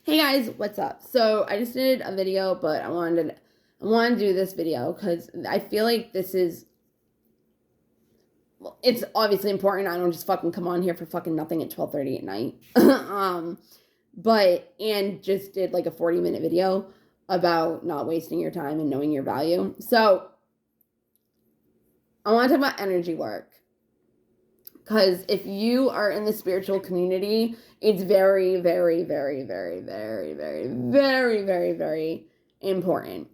Hey guys, what's up? So I just did a video, but I wanted to do this video because I feel like this is, well, it's obviously important. I don't just fucking come on here for fucking nothing at 12:30 at night. And just did like a 40-minute video about not wasting your time and knowing your value. So I want to talk about energy work. Because if you are in the spiritual community, it's very, very, very, very, very, very, very, very, very important.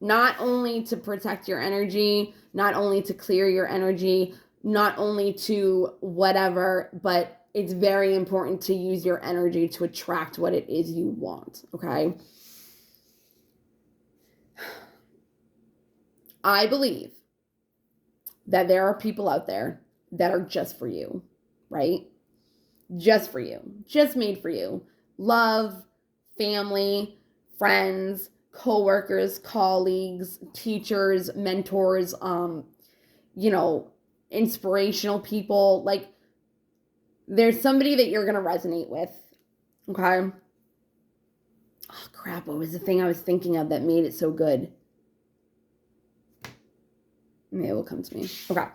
Not only to protect your energy, not only to clear your energy, not only to whatever, but it's very important to use your energy to attract what it is you want, okay? I believe that there are people out there that are just for you, right? Just for you, just made for you. Love, family, friends, coworkers, colleagues, teachers, mentors, inspirational people. Like, there's somebody that you're gonna resonate with, okay? Oh crap, what was the thing I was thinking of that made it so good? Maybe it will come to me. Okay.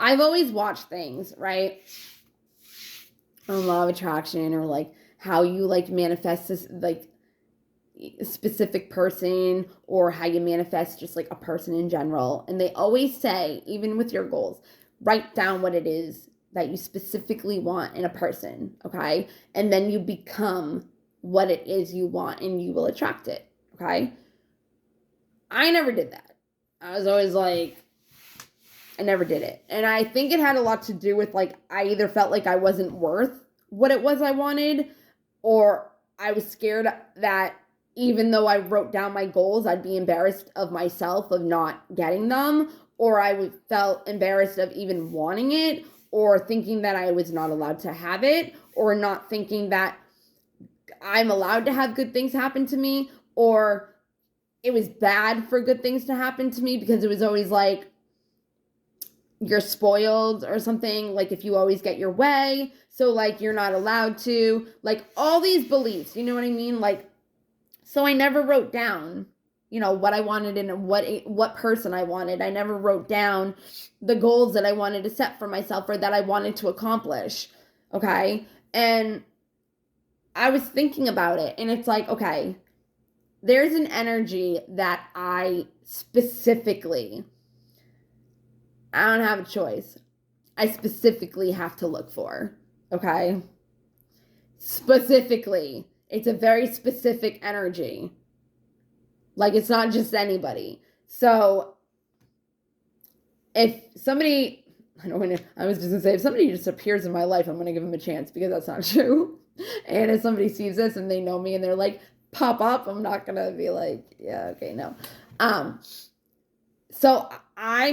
I've always watched things, right? On law of attraction, or like how you like manifest this like a specific person, or how you manifest just like a person in general. And they always say, even with your goals, write down what it is that you specifically want in a person, okay? And then you become what it is you want and you will attract it, okay? I never did that. I was always like, I never did it. And I think it had a lot to do with like, I either felt like I wasn't worth what it was I wanted, or I was scared that even though I wrote down my goals, I'd be embarrassed of myself of not getting them, or I felt embarrassed of even wanting it, or thinking that I was not allowed to have it, or not thinking that I'm allowed to have good things happen to me, or it was bad for good things to happen to me because it was always like, you're spoiled or something, like if you always get your way, so like you're not allowed to, like all these beliefs, you know what I mean? Like, so I never wrote down, what I wanted and what person I wanted. I never wrote down the goals that I wanted to set for myself or that I wanted to accomplish, okay? And I was thinking about it, and it's like, okay, there's an energy that I don't have a choice. I specifically have to look for, okay? Specifically. It's a very specific energy. Like, it's not just anybody. So, if somebody, I was just gonna say, if somebody just appears in my life, I'm gonna give them a chance, because that's not true. And if somebody sees this and they know me and they're like, pop up, I'm not gonna be like, yeah, okay, no. So I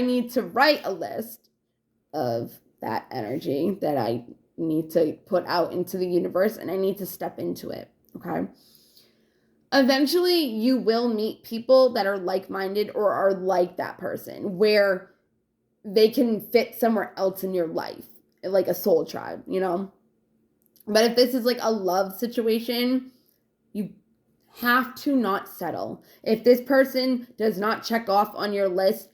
need to write a list of that energy that I need to put out into the universe, and I need to step into it, okay? Eventually, you will meet people that are like-minded or are like that person, where they can fit somewhere else in your life, like a soul tribe, But if this is like a love situation, you have to not settle. If this person does not check off on your list,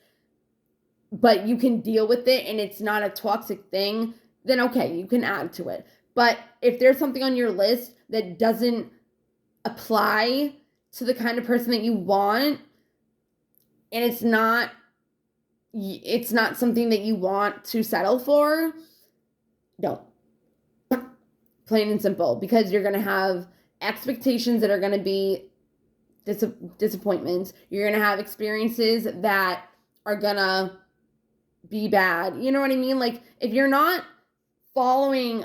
but you can deal with it and it's not a toxic thing, then okay, you can add to it. But if there's something on your list that doesn't apply to the kind of person that you want, and it's not something that you want to settle for, don't. Plain and simple. Because you're going to have expectations that are going to be disappointments. You're going to have experiences that are going to be bad. You know what I mean? Like, if you're not following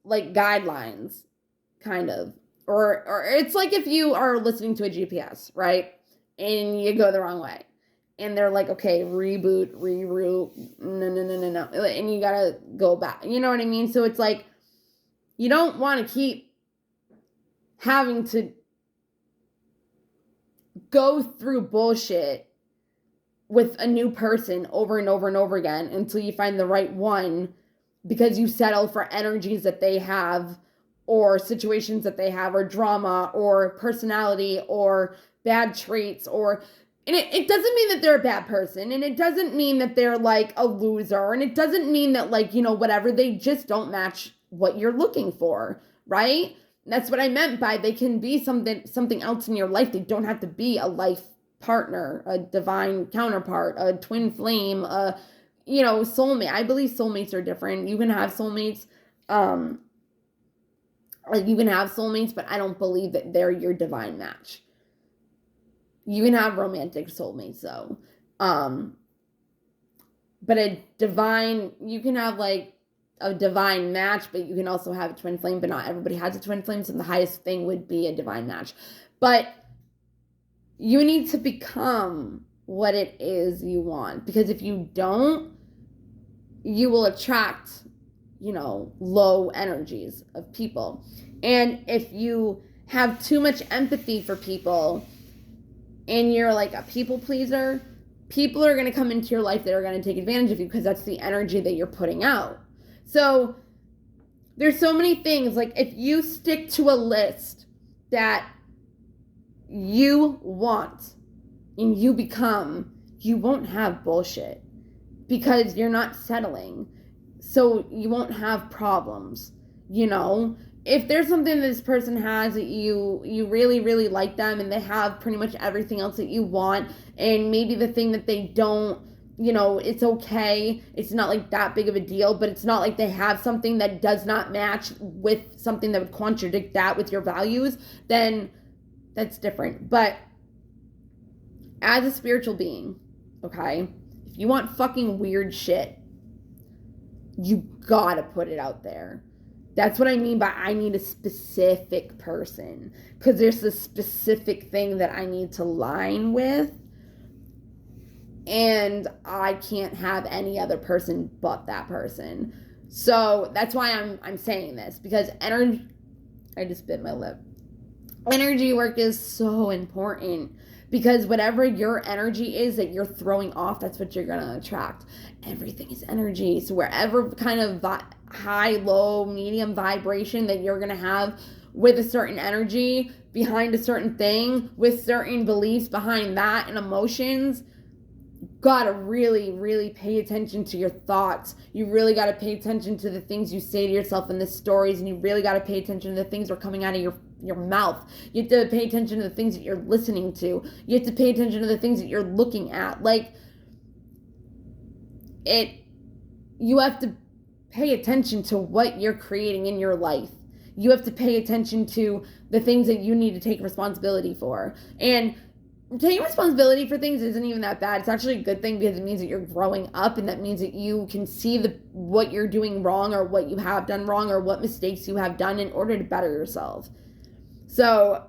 like guidelines, kind of, or it's like if you are listening to a GPS, right? And you go the wrong way. And they're like, okay, reboot, reroute, no. And you gotta go back. You know what I mean? So it's like, you don't want to keep having to go through bullshit with a new person over and over and over again until you find the right one, because you settle for energies that they have, or situations that they have, or drama, or personality, or bad traits, and it doesn't mean that they're a bad person, and it doesn't mean that they're like a loser, and it doesn't mean that like, whatever, they just don't match what you're looking for, right? That's what I meant by they can be something else in your life. They don't have to be a life partner, a divine counterpart, a twin flame, soulmate. I believe soulmates are different. You can have soulmates, but I don't believe that they're your divine match. You can have romantic soulmates though. But you can have like a divine match, but you can also have a twin flame, but not everybody has a twin flame. So the highest thing would be a divine match. But you need to become what it is you want, because if you don't, you will attract, low energies of people. And if you have too much empathy for people and you're like a people pleaser, people are going to come into your life that are going to take advantage of you, because that's the energy that you're putting out. So there's so many things. Like if you stick to a list that you want and you become, you won't have bullshit, because you're not settling. So you won't have problems, If there's something that this person has that you really, really like them, and they have pretty much everything else that you want, and maybe the thing that they don't, it's okay. It's not like that big of a deal, but it's not like they have something that does not match with something that would contradict that with your values, then that's different. But as a spiritual being, okay, if you want fucking weird shit, you gotta put it out there. That's what I mean by I need a specific person, because there's a specific thing that I need to line with, and I can't have any other person but that person. So that's why I'm saying this, because energy, I just bit my lip. Energy work is so important, because whatever your energy is that you're throwing off, that's what you're going to attract. Everything is energy. So wherever kind of high, low, medium vibration that you're going to have with a certain energy behind a certain thing, with certain beliefs behind that and emotions, gotta really, really pay attention to your thoughts. You really gotta pay attention to the things you say to yourself in the stories, and you really gotta pay attention to the things that are coming out of your mouth. You have to pay attention to the things that you're listening to. You have to pay attention to the things that you're looking at. You have to pay attention to what you're creating in your life. You have to pay attention to the things that you need to take responsibility for. And taking responsibility for things isn't even that bad. It's actually a good thing, because it means that you're growing up, and that means that you can see what you're doing wrong, or what you have done wrong, or what mistakes you have done in order to better yourself. So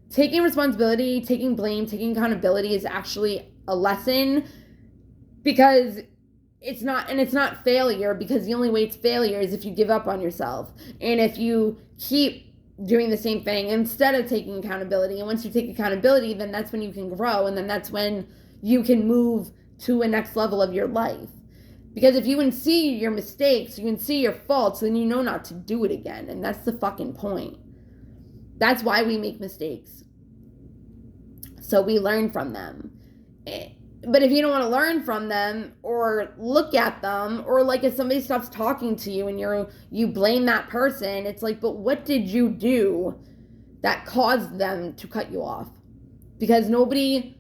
taking responsibility, taking blame, taking accountability is actually a lesson, because it's not failure, because the only way it's failure is if you give up on yourself, and if you keep doing the same thing instead of taking accountability. And once you take accountability, then that's when you can grow, and then that's when you can move to a next level of your life. Because if you can see your mistakes, you can see your faults, then you know not to do it again. And that's the fucking point. That's why we make mistakes, so we learn from them. But if you don't want to learn from them, or look at them, or like if somebody stops talking to you and you blame that person, it's like, but what did you do that caused them to cut you off? Because nobody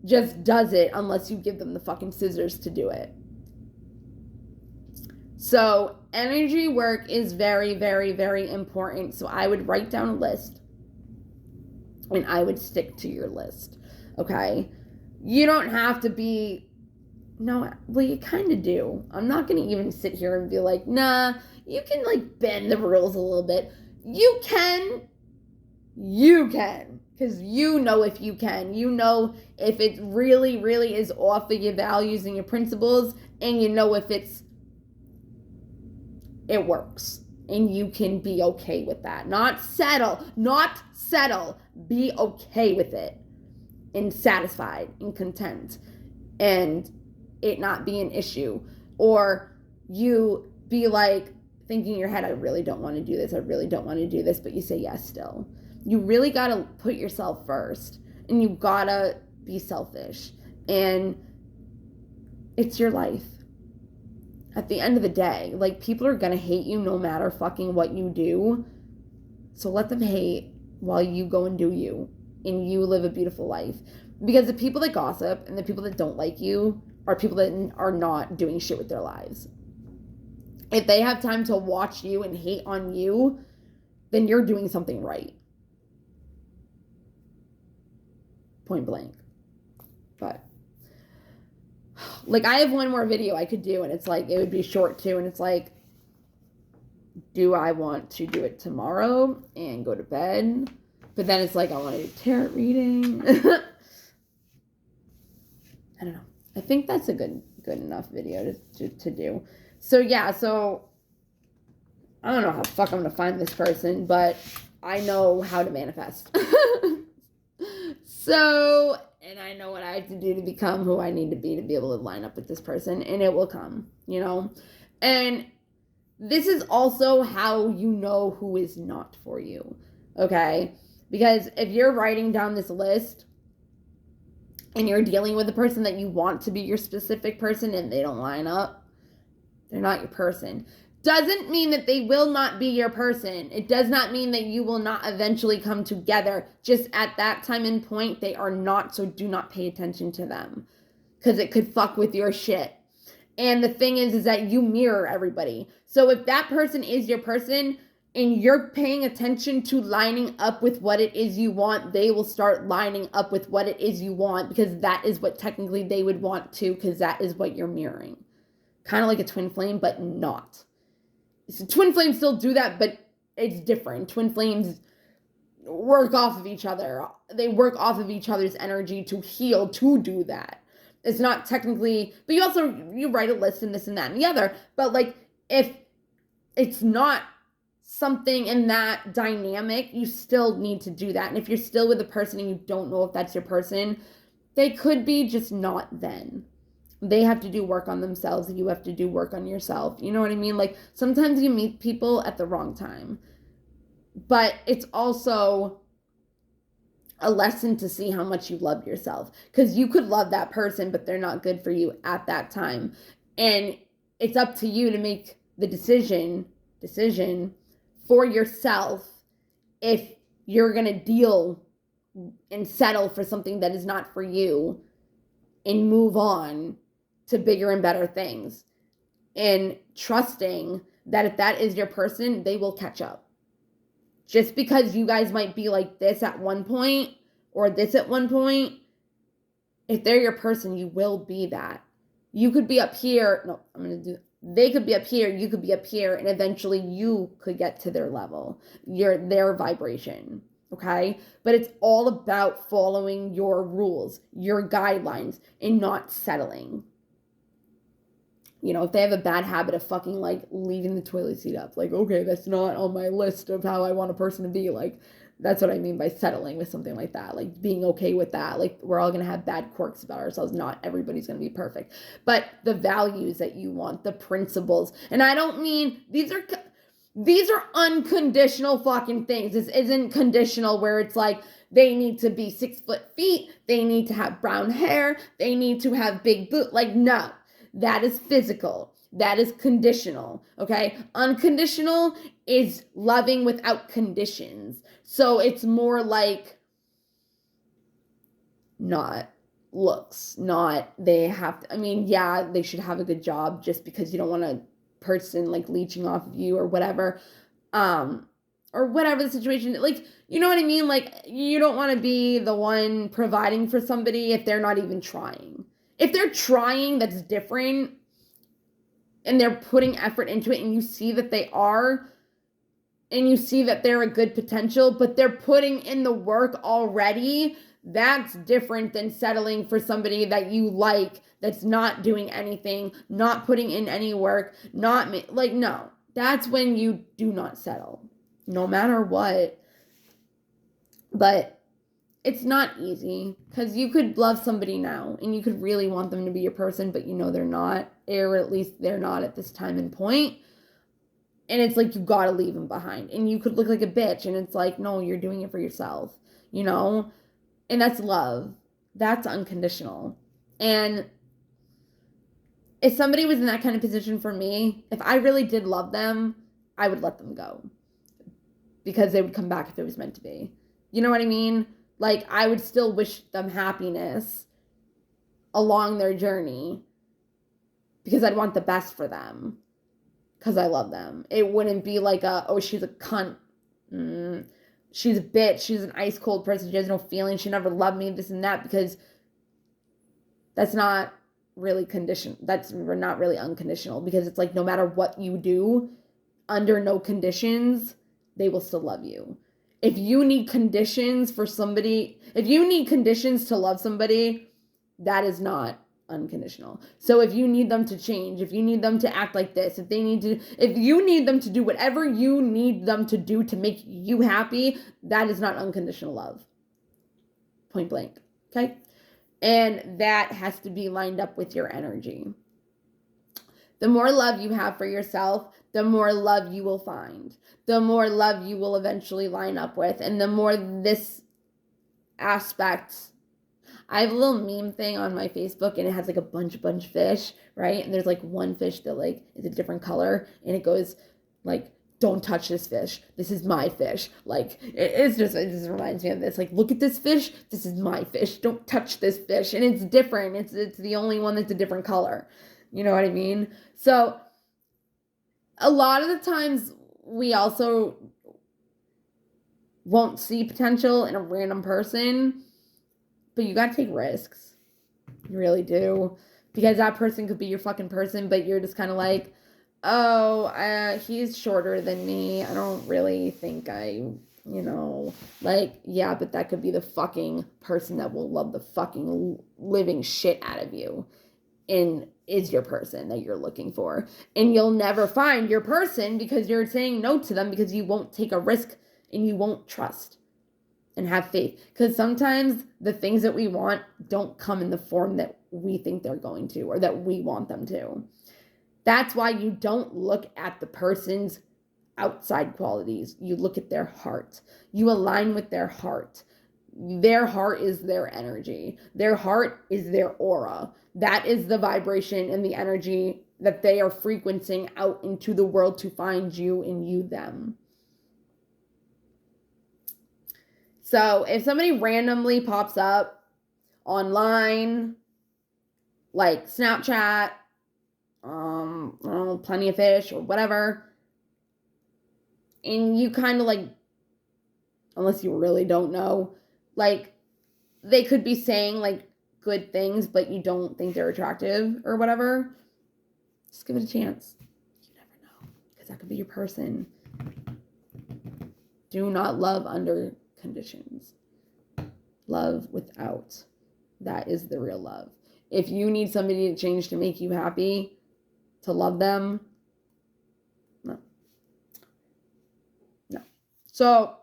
just does it unless you give them the fucking scissors to do it. So energy work is very, very, very important. So I would write down a list, and I would stick to your list, okay? You don't have to be, no, well, you kind of do. I'm not going to even sit here and be like, nah, you can like bend the rules a little bit. You can, because you know if you can. You know if it really, really is off of your values and your principles, and you know if it works. And you can be okay with that. Not settle. Be okay with it. And satisfied and content, and it not be an issue. Or you be like thinking in your head, I really don't want to do this. I really don't want to do this. But you say yes still. You really got to put yourself first. And you got to be selfish. And it's your life. At the end of the day, like, people are going to hate you no matter fucking what you do. So let them hate while you go and do you. And you live a beautiful life. Because the people that gossip and the people that don't like you are people that are not doing shit with their lives. If they have time to watch you and hate on you, then you're doing something right. Point blank. But, like, I have one more video I could do, and it's like, it would be short too, and it's like, do I want to do it tomorrow and go to bed? But then it's like, I want to do tarot reading. I don't know. I think that's a good enough video to do. So yeah, so I don't know how the fuck I'm gonna find this person, but I know how to manifest. So, and I know what I have to do to become who I need to be able to line up with this person, and it will come, you know? And this is also how you know who is not for you, okay? Because if you're writing down this list and you're dealing with a person that you want to be your specific person and they don't line up, they're not your person. Doesn't mean that they will not be your person. It does not mean that you will not eventually come together. Just at that time and point, they are not, so do not pay attention to them. Because it could fuck with your shit. And the thing is that you mirror everybody. So if that person is your person and you're paying attention to lining up with what it is you want, they will start lining up with what it is you want, because that is what technically they would want to, because that is what you're mirroring. Kind of like a twin flame, but not. So twin flames still do that, but it's different. Twin flames work off of each other. They work off of each other's energy to heal, to do that. It's not technically, but you write a list and this and that and the other. But like, if it's not something in that dynamic, you still need to do that. And if you're still with a person and you don't know if that's your person, they could be just not then. They have to do work on themselves. You have to do work on yourself. You know what I mean? Like, sometimes you meet people at the wrong time. But it's also a lesson to see how much you love yourself. Because you could love that person, but they're not good for you at that time. And it's up to you to make the decision for yourself if you're going to deal and settle for something that is not for you and move on to bigger and better things, and trusting that if that is your person, they will catch up. Just because you guys might be like this at one point or this at one point, if they're your person, you will be that. You could be up here. No, they could be up here. You could be up here, and eventually you could get to their level, their vibration. Okay? But it's all about following your rules, your guidelines, and not settling. You know, if they have a bad habit of fucking, like, leaving the toilet seat up, like, okay, that's not on my list of how I want a person to be. Like, that's what I mean by settling with something like that. Like, being okay with that. Like, we're all going to have bad quirks about ourselves. Not everybody's going to be perfect. But the values that you want, the principles. And I don't mean, these are unconditional fucking things. This isn't conditional where it's like, they need to be 6 feet. They need to have brown hair. They need to have big boots. Like, no. That is physical. That is conditional, okay? Unconditional is loving without conditions. So it's more like not looks, not they have to, I mean, yeah, they should have a good job just because you don't want a person like leeching off of you or whatever. Or whatever the situation, like, you know what I mean? Like, you don't want to be the one providing for somebody if they're not even trying. If they're trying, that's different, and they're putting effort into it, and you see that they are, and you see that they're a good potential, but they're putting in the work already, that's different than settling for somebody that you like, that's not doing anything, not putting in any work, no. That's when you do not settle, no matter what. But it's not easy, because you could love somebody now and you could really want them to be your person, but you know they're not, or at least they're not at this time and point. And it's like, you gotta leave him behind. And you could look like a bitch. And it's like, no, you're doing it for yourself, you know? And that's love. That's unconditional. And if somebody was in that kind of position for me, if I really did love them, I would let them go. Because they would come back if it was meant to be. You know what I mean? Like, I would still wish them happiness along their journey because I'd want the best for them because I love them. It wouldn't be like oh, she's a cunt. She's a bitch. She's an ice cold person. She has no feelings. She never loved me, this and that, because that's not really conditional. That's not really unconditional, because it's like, no matter what you do, under no conditions, they will still love you. If you need conditions for somebody, if you need conditions to love somebody, that is not unconditional. So if you need them to change, if you need them to act like this, if you need them to do whatever you need them to do to make you happy, that is not unconditional love. Point blank. Okay? And that has to be lined up with your energy. The more love you have for yourself, the more love you will find. The more love you will eventually line up with. And the more this aspect, I have a little meme thing on my Facebook, and it has like a bunch of fish, right? And there's like one fish that like is a different color, and it goes like, don't touch this fish. This is my fish. Like, it just reminds me of this. Like, look at this fish. This is my fish. Don't touch this fish. And it's different. It's the only one that's a different color. You know what I mean? So a lot of the times we also won't see potential in a random person, but you gotta take risks. You really do. Because that person could be your fucking person, but you're just kind of like, oh, he's shorter than me. I don't really think like, yeah, but that could be the fucking person that will love the fucking living shit out of you and is your person that you're looking for. And you'll never find your person because you're saying no to them, because you won't take a risk and you won't trust and have faith. Because sometimes the things that we want don't come in the form that we think they're going to, or that we want them to. That's why you don't look at the person's outside qualities. You look at their heart. You align with their heart. Their heart is their energy. Their heart is their aura. That is the vibration and the energy that they are frequencing out into the world to find you and you them. So if somebody randomly pops up online, like Snapchat, Plenty of Fish or whatever, and you kind of like, unless you really don't know, like, they could be saying like good things, but you don't think they're attractive or whatever, just give it a chance. You never know, because that could be your person. Do not love under conditions. Love without. That is the real love. If you need somebody to change to make you happy, to love them, no. So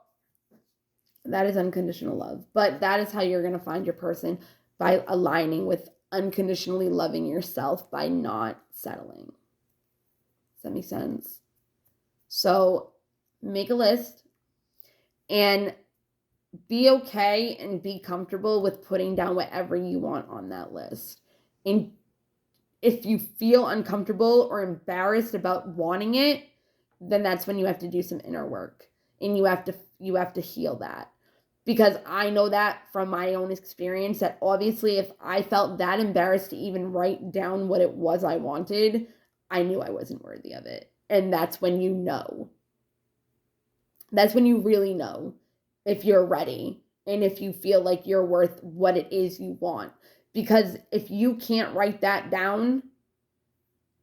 that is unconditional love. But that is how you're going to find your person, by aligning with unconditionally loving yourself, by not settling. Does that make sense? So make a list and be okay and be comfortable with putting down whatever you want on that list. And if you feel uncomfortable or embarrassed about wanting it, then that's when you have to do some inner work, and you have to heal that. Because I know that from my own experience, that obviously if I felt that embarrassed to even write down what it was I wanted, I knew I wasn't worthy of it. And that's when you know. That's when you really know if you're ready and if you feel like you're worth what it is you want. Because if you can't write that down,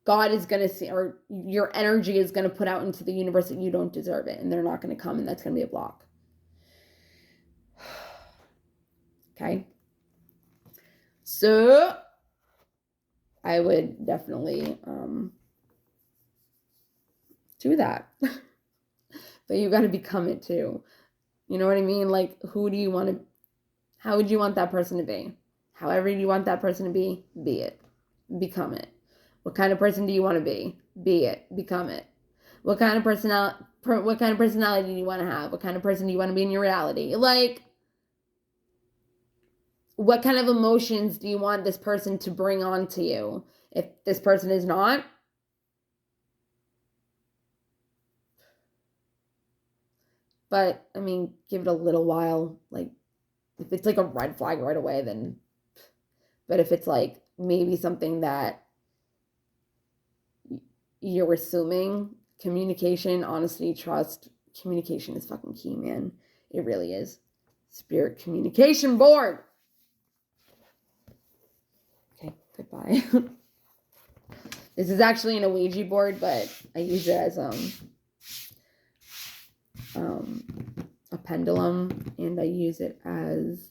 God is going to see, or your energy is going to put out into the universe that you don't deserve it, and they're not going to come, and that's going to be a block. Okay? So I would definitely do that. But you got to become it too. You know what I mean? Like, how would you want that person to be? However you want that person to be it. Become it. What kind of person do you want to be? Be it. Become it. What kind of personality do you want to have? What kind of person do you want to be in your reality? Like, what kind of emotions do you want this person to bring on to you? If this person is not, but I mean, give it a little while. Like, if it's like a red flag right away, then, but if it's like maybe something that you're assuming, communication, honesty, trust, communication is fucking key, man. It really is. Spirit communication board. Okay, goodbye. This is actually an Ouija board, but I use it as a pendulum, and I use it as,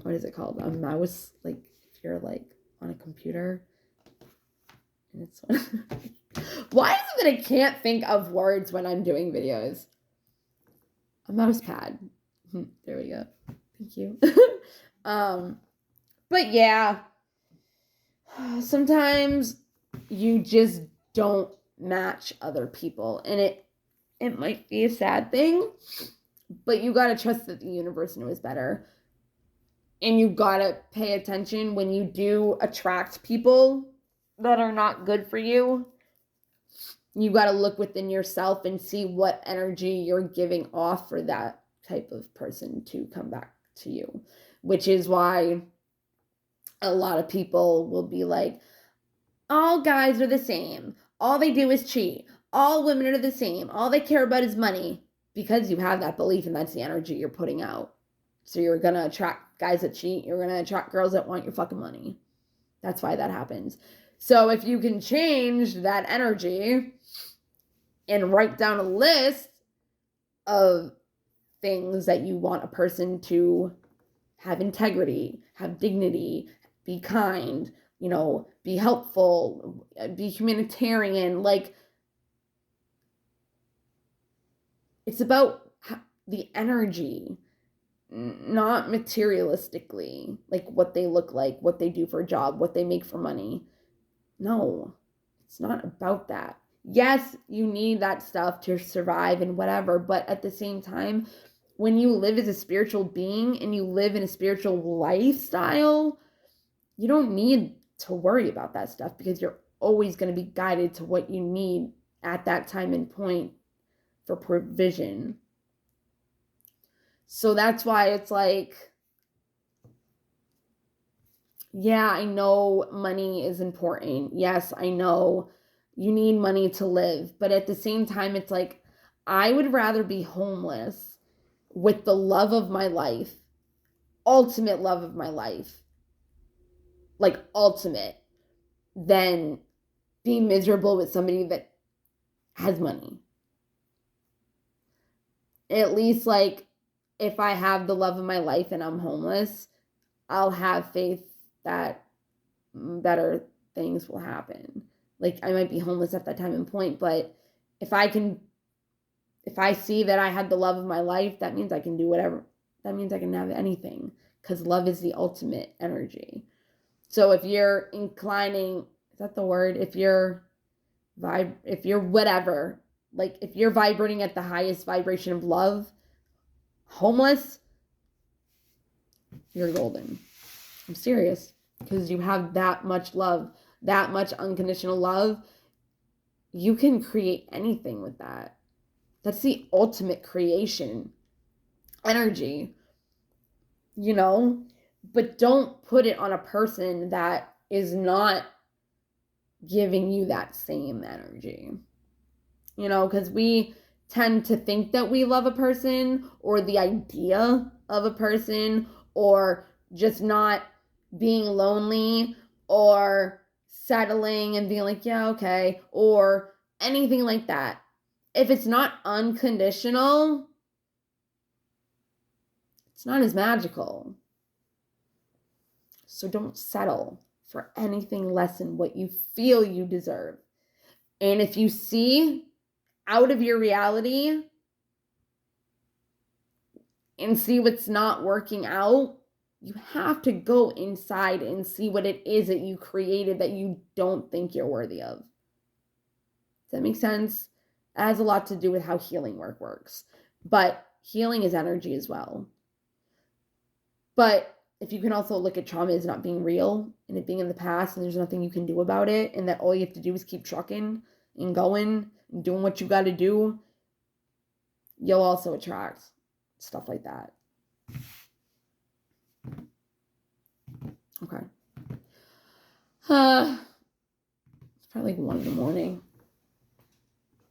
what is it called? A mouse, like if you're like on a computer. And it's why is it that I can't think of words when I'm doing videos? A mouse pad. There we go. Thank you. But yeah, sometimes you just don't match other people, and it might be a sad thing, but you gotta trust that the universe knows better. And you gotta pay attention when you do attract people that are not good for you. You gotta look within yourself and see what energy you're giving off for that type of person to come back to you. Which is why a lot of people will be like, all guys are the same. All they do is cheat. All women are the same. All they care about is money. Because you have that belief, and that's the energy you're putting out. So you're going to attract guys that cheat. You're going to attract girls that want your fucking money. That's why that happens. So if you can change that energy and write down a list of things that you want a person to have integrity, have dignity, be kind, be helpful, be humanitarian, like, it's about the energy, not materialistically, like what they look like, what they do for a job, what they make for money. No, it's not about that. Yes, you need that stuff to survive and whatever, but at the same time, when you live as a spiritual being and you live in a spiritual lifestyle, you don't need to worry about that stuff, because you're always going to be guided to what you need at that time and point for provision. So that's why it's like, yeah, I know money is important. Yes, I know you need money to live. But at the same time, it's like, I would rather be homeless with the love of my life, ultimate love of my life, like ultimate, than be miserable with somebody that has money. At least, like, if I have the love of my life and I'm homeless, I'll have faith that better things will happen. Like, I might be homeless at that time and point, but if I see that I had the love of my life, that means I can do whatever. That means I can have anything, because love is the ultimate energy. So if you're inclining, is that the word? If you're whatever, like if you're vibrating at the highest vibration of love, homeless, you're golden. I'm serious, because you have that much love, that much unconditional love. You can create anything with that. That's the ultimate creation energy, but don't put it on a person that is not giving you that same energy, because we tend to think that we love a person or the idea of a person, or just not being lonely or settling and being like, yeah, okay, or anything like that. If it's not unconditional, it's not as magical. So don't settle for anything less than what you feel you deserve. And if you see out of your reality and see what's not working out, you have to go inside and see what it is that you created that you don't think you're worthy of. Does that make sense? It has a lot to do with how healing works. But healing is energy as well. But if you can also look at trauma as not being real and it being in the past and there's nothing you can do about it, and that all you have to do is keep trucking and going and doing what you got to do, you'll also attract stuff like that. Okay. It's probably like 1 in the morning.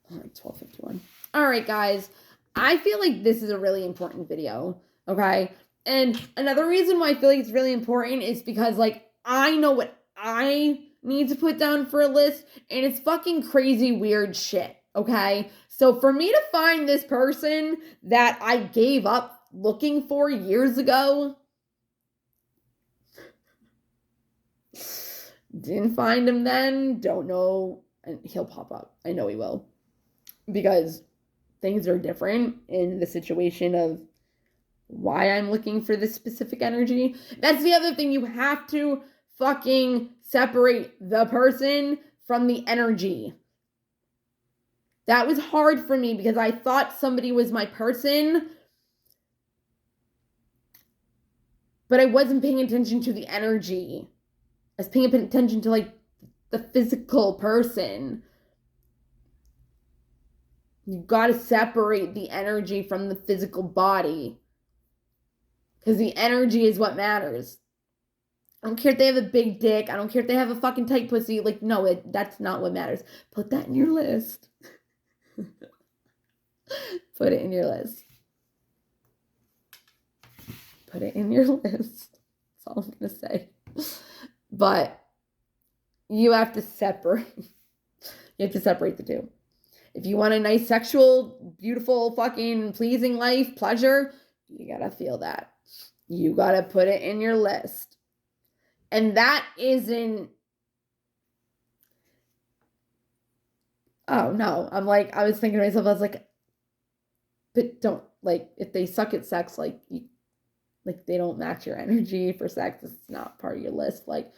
Like 12:51. All right, guys. I feel like this is a really important video. Okay. And another reason why I feel like it's really important is because, like, I know what I need to put down for a list, and it's fucking crazy, weird shit. Okay. So for me to find this person that I gave up looking for years ago, didn't find him then, don't know, and he'll pop up. I know he will. Because things are different in the situation of why I'm looking for this specific energy. That's the other thing. You have to fucking separate the person from the energy. That was hard for me because I thought somebody was my person, but I wasn't paying attention to the energy. I was paying attention to, like, the physical person. You got to separate the energy from the physical body. Because the energy is what matters. I don't care if they have a big dick. I don't care if they have a fucking tight pussy. Like, no, that's not what matters. Put that in your list. Put it in your list. Put it in your list. That's all I'm going to say. But you have to separate. You have to separate the two. If you want a nice, sexual, beautiful, fucking pleasing life, pleasure, you gotta feel that. You gotta put it in your list. And that isn't... Oh, no. I was thinking to myself, I was like, but don't, like, if they suck at sex, like, they don't match your energy for sex, it's not part of your list. Like,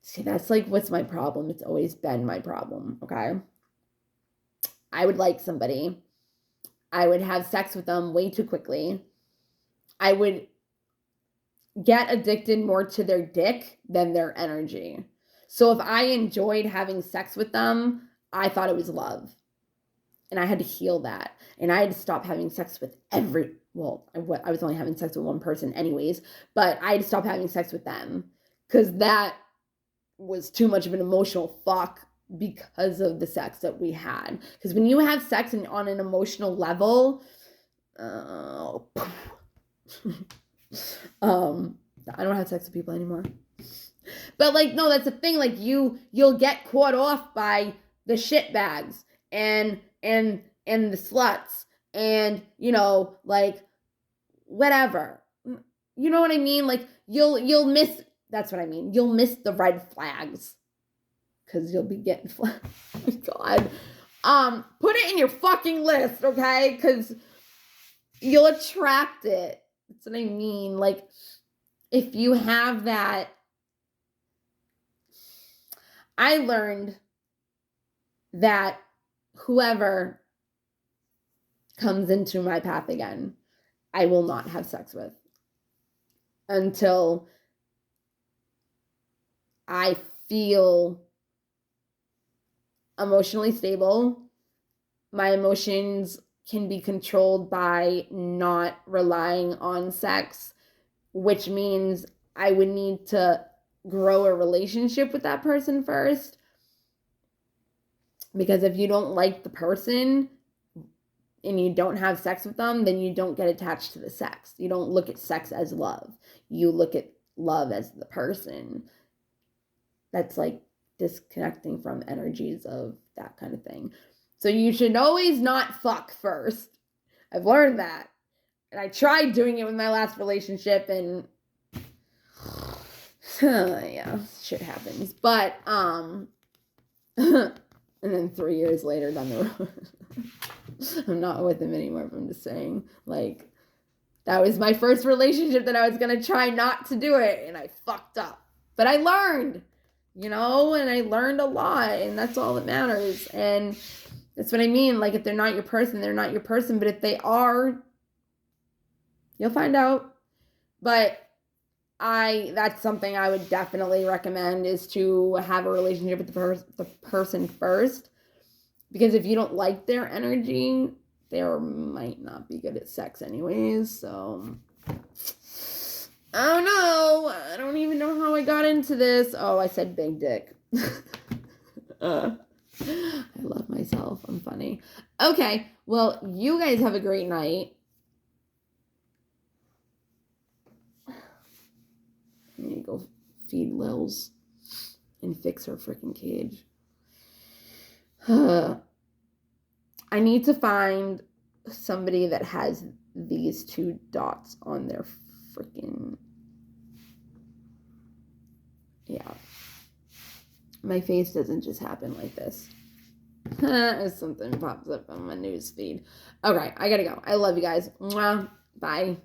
see, that's, like, what's my problem. It's always been my problem, okay? I would like somebody. I would have sex with them way too quickly. I would get addicted more to their dick than their energy. So if I enjoyed having sex with them, I thought it was love. And I had to heal that. And I had to stop having sex with I was only having sex with one person anyways, but I had to stop having sex with them because that was too much of an emotional fuck because of the sex that we had. Because when you have sex on an emotional level, I don't have sex with people anymore. But, like, no, that's the thing. Like, you'll get caught off by the shit bags and the sluts and, you know, like, whatever. You know what I mean? Like, you'll miss. That's what I mean. You'll miss the red flags. Because you'll be getting flagged. Oh my God. Put it in your fucking list, okay? Because you'll attract it. That's what I mean. Like, if you have that... I learned that whoever comes into my path again, I will not have sex with until I feel emotionally stable. My emotions can be controlled by not relying on sex, which means I would need to grow a relationship with that person first. Because if you don't like the person and you don't have sex with them, then you don't get attached to the sex. You don't look at sex as love. You look at love as the person. That's like disconnecting from energies of that kind of thing. So you should always not fuck first. I've learned that. And I tried doing it with my last relationship and yeah, shit happens. But and then 3 years later down the road I'm not with him anymore, but I'm just saying, like, that was my first relationship that I was gonna try not to do it and I fucked up. But I learned. you know, and I learned a lot, and that's all that matters. And that's what I mean. Like, if they're not your person, they're not your person. But if they are, you'll find out. But that's something I would definitely recommend, is to have a relationship with the person first. Because if you don't like their energy, they might not be good at sex anyways. So, oh no, I don't even know how I got into this. Oh, I said big dick. I love myself. I'm funny. Okay, well, you guys have a great night. I need to go feed Lils and fix her freaking cage. I need to find somebody that has these 2 dots on their freaking... Yeah. My face doesn't just happen like this. Something pops up on my news feed. Okay, I gotta go. I love you guys. Mwah. Bye.